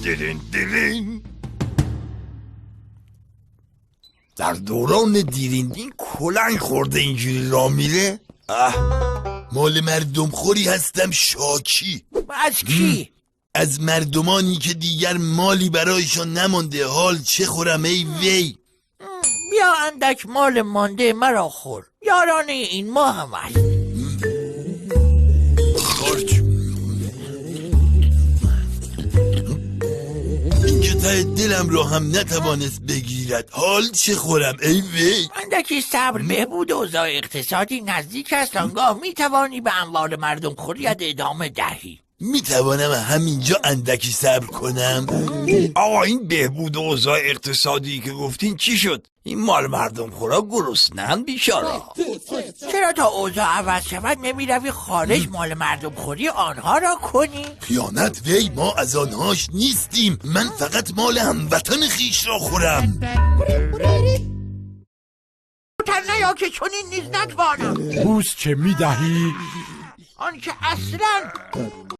درین درین. در دوران دیرین کلنگ خورده اینجوری را میره؟ مال مردم خوری هستم شاکی. از کی؟ از مردمانی که دیگر مالی برایشان نمانده. حال چه خورم ای وی؟ بیا اندک مال مانده مرا خور، یارانه این ما هم هست. خارج. این که ته دلم را هم نتوانست بگیرد. حال چه خورم ای وی؟ اندکی صبر، بهبود اوضاع اقتصادی نزدیک است، آنگاه میتوانی به اموال مردم خوریت ادامه دهی. میتوانم همینجا اندکی صبر کنم؟ آقا این بهبود اوضاع اقتصادی که گفتین چی شد؟ این مال مردم خورا گرسنه‌اند بیچاره. چرا تا اوضاع عوض شود نمیروی خارج مال مردم خوری آنها را کنی؟ خیانت وی، ما از آنهاش نیستیم. من فقط مال هموطن خیش را خورم. نیا که چنین نیز نتوانم. بوس چه میدهی؟ آن که اصلا